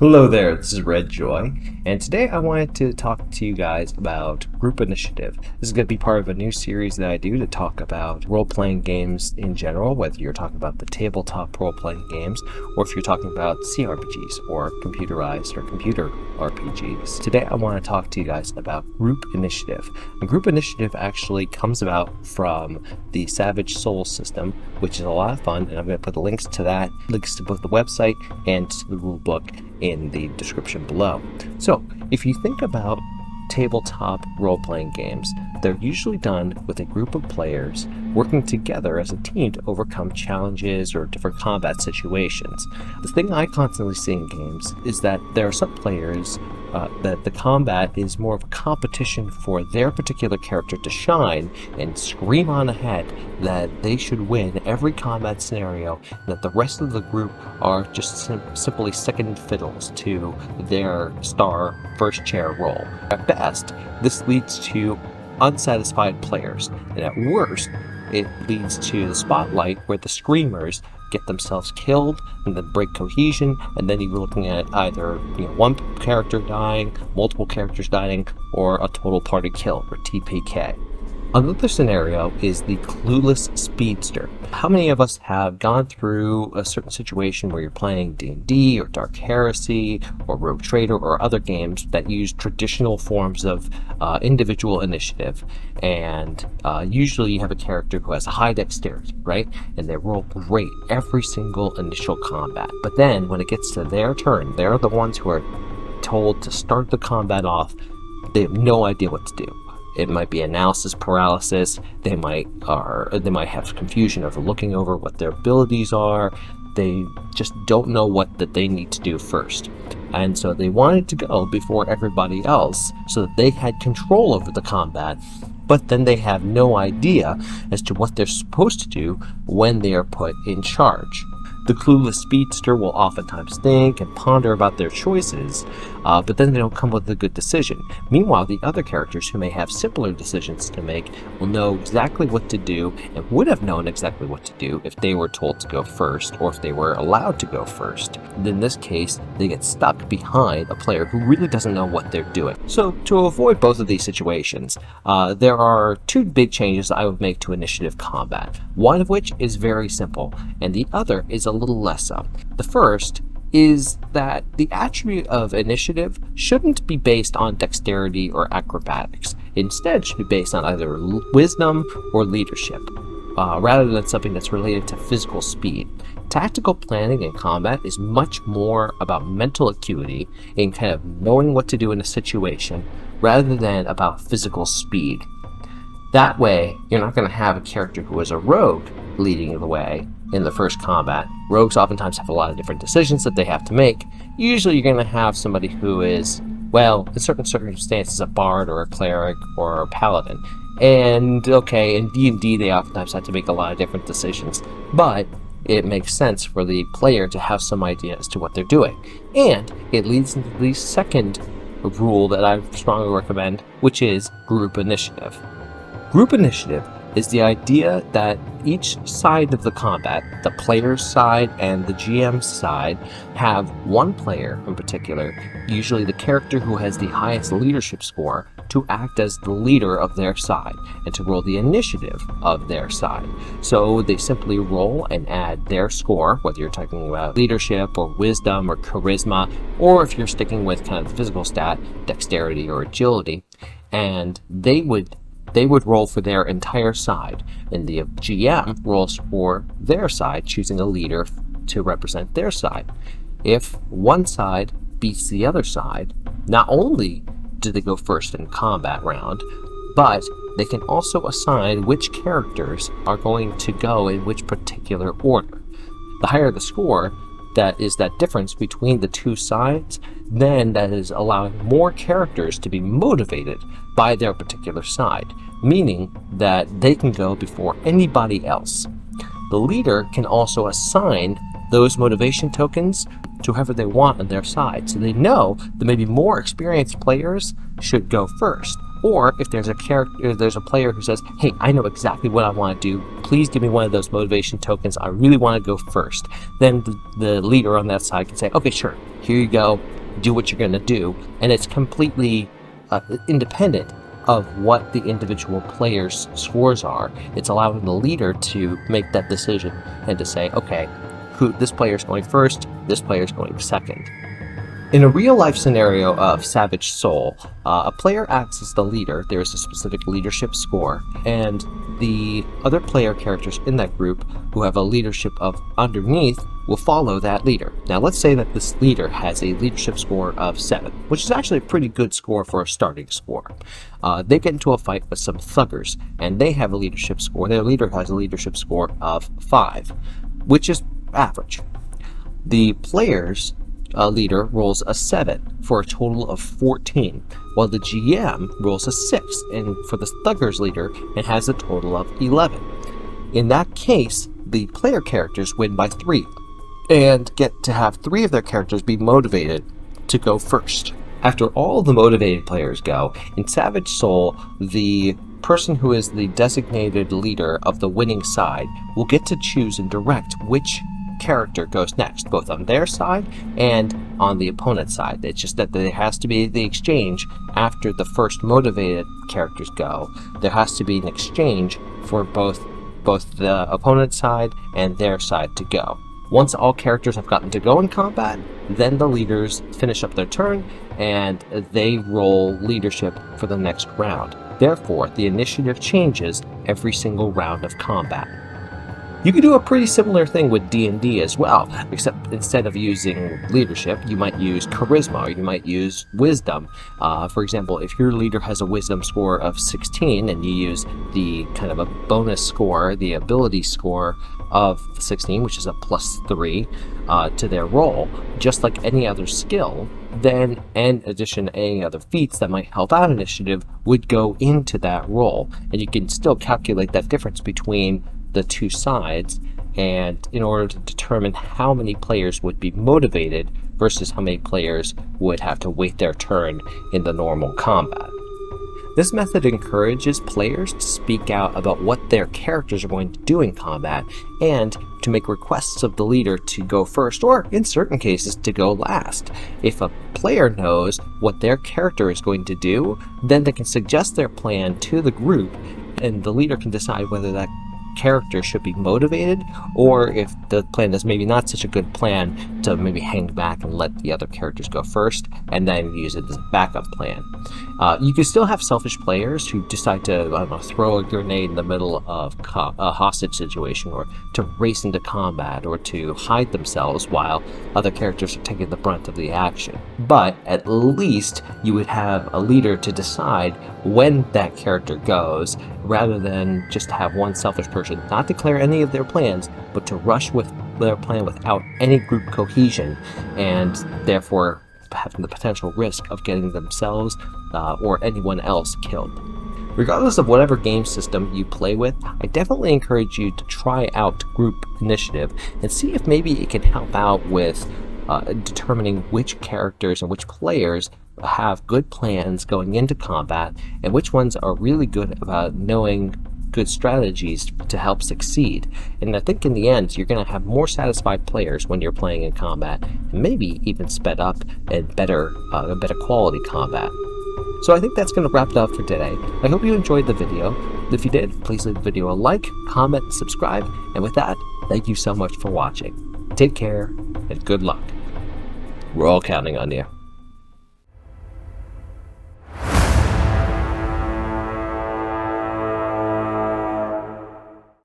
Hello there, this is Red Joy, and today I wanted to talk to you guys about group initiative. This is going to be part of a new series that I do to talk about role-playing games in general, whether you're talking about the tabletop role-playing games, or if you're talking about CRPGs, or computerized or computer RPGs. Today I want to talk to you guys about group initiative. And group initiative actually comes about from the Savage Soul system, which is a lot of fun, and I'm going to put the links to that, links to both the website and to the rulebook in the description below. So if you think about tabletop role-playing games, they're usually done with a group of players working together as a team to overcome challenges or different combat situations. The thing I constantly see in games is that there are some players that the combat is more of a competition for their particular character to shine and scream on ahead that they should win every combat scenario, and that the rest of the group are just simply second fiddles to their star first chair role. At best, this leads to unsatisfied players, and at worst, it leads to the spotlight where the screamers get themselves killed and then break cohesion, and then you're looking at either one character dying, multiple characters dying, or a total party kill, or TPK. Another scenario is the clueless speedster. How many of us have gone through a certain situation where you're playing D&D or Dark Heresy or Rogue Trader or other games that use traditional forms of individual initiative, and usually you have a character who has a high dexterity, right? And they roll great every single initial combat. But then when it gets to their turn, they're the ones who are told to start the combat off. They have no idea what to do. It might be analysis paralysis. They might have confusion over looking over what their abilities are. They just don't know what that they need to do first. And so they wanted to go before everybody else so that they had control over the combat, but then they have no idea as to what they're supposed to do when they are put in charge. The clueless speedster will oftentimes think and ponder about their choices, but then they don't come with a good decision. Meanwhile, the other characters who may have simpler decisions to make will know exactly what to do and would have known exactly what to do if they were told to go first, or if they were allowed to go first. And in this case, they get stuck behind a player who really doesn't know what they're doing. So to avoid both of these situations, there are two big changes I would make to initiative combat, one of which is very simple, and the other is a little less so. The first is that the attribute of initiative shouldn't be based on dexterity or acrobatics. Instead, it should be based on either wisdom or leadership, rather than something that's related to physical speed. Tactical planning in combat is much more about mental acuity and kind of knowing what to do in a situation, rather than about physical speed. That way, you're not going to have a character who is a rogue leading the way in the first combat. Rogues oftentimes have a lot of different decisions that they have to make. Usually you're going to have somebody who is, well, in certain circumstances, a bard or a cleric or a paladin. And okay, in D&D they oftentimes have to make a lot of different decisions, but it makes sense for the player to have some idea as to what they're doing. And it leads into the second rule that I strongly recommend, which is group initiative. Group initiative is the idea that each side of the combat, the player's side and the GM's side, have one player in particular, usually the character who has the highest leadership score, to act as the leader of their side and to roll the initiative of their side. So they simply roll and add their score, whether you're talking about leadership or wisdom or charisma, or if you're sticking with kind of the physical stat, dexterity or agility, and they would roll for their entire side, and the GM rolls for their side, choosing a leader to represent their side. If one side beats the other side, not only do they go first in combat round, but they can also assign which characters are going to go in which particular order. The higher the score, that is that difference between the two sides, then that is allowing more characters to be motivated by their particular side, meaning that they can go before anybody else. The leader can also assign those motivation tokens to whoever they want on their side, so they know that maybe more experienced players should go first, Or if there's a player who says, hey, I know exactly what I want to do, please give me one of those motivation tokens, I really want to go first, then the leader on that side can say, okay, sure, here you go, do what you're going to do. And it's completely independent of what the individual player's scores are. It's allowing the leader to make that decision and to say, okay, this player's going first, this player's going second. In a real-life scenario of Savage Soul, a player acts as the leader. There is a specific leadership score, and the other player characters in that group who have a leadership of underneath will follow that leader. Now let's say that this leader has a leadership score of 7, which is actually a pretty good score for a starting score. They get into a fight with some thuggers, and they have a leadership score. Their leader has a leadership score of 5, which is average. The player's leader rolls a 7 for a total of 14, while the GM rolls a 6, and for the Thugger's leader, it has a total of 11. In that case, the player characters win by 3, and get to have 3 of their characters be motivated to go first. After all the motivated players go, in Savage Soul, the person who is the designated leader of the winning side will get to choose and direct which character goes next, both on their side and on the opponent's side. It's just that there has to be the exchange after the first motivated characters go. There has to be an exchange for both the opponent's side and their side to go. Once all characters have gotten to go in combat, then the leaders finish up their turn and they roll leadership for the next round. Therefore, the initiative changes every single round of combat. You can do a pretty similar thing with D&D as well, except instead of using leadership, you might use charisma, or you might use wisdom. For example, if your leader has a wisdom score of 16 and you use the kind of a bonus score, the ability score of 16, which is a +3 to their roll, just like any other skill, then in addition any other feats that might help out initiative would go into that roll. And you can still calculate that difference between the two sides, and in order to determine how many players would be motivated versus how many players would have to wait their turn in the normal combat. This method encourages players to speak out about what their characters are going to do in combat and to make requests of the leader to go first, or in certain cases to go last. If a player knows what their character is going to do, then they can suggest their plan to the group and the leader can decide whether that character should be motivated, or if the plan is maybe not such a good plan, to maybe hang back and let the other characters go first and then use it as a backup plan. You can still have selfish players who decide to, I don't know, throw a grenade in the middle of a hostage situation, or to race into combat, or to hide themselves while other characters are taking the brunt of the action. But at least you would have a leader to decide when that character goes, rather than just have one selfish person not declare any of their plans, but to rush with their plan without any group cohesion, and therefore having the potential risk of getting themselves or anyone else killed. Regardless of whatever game system you play with, I definitely encourage you to try out group initiative and see if maybe it can help out with determining which characters and which players have good plans going into combat, and which ones are really good about knowing good strategies to help succeed. And I think in the end, you're going to have more satisfied players when you're playing in combat, and maybe even sped up and better quality combat. So I think that's going to wrap it up for today. I hope you enjoyed the video. If you did, please leave the video a like, comment, and subscribe. And with that, thank you so much for watching. Take care and good luck. We're all counting on you.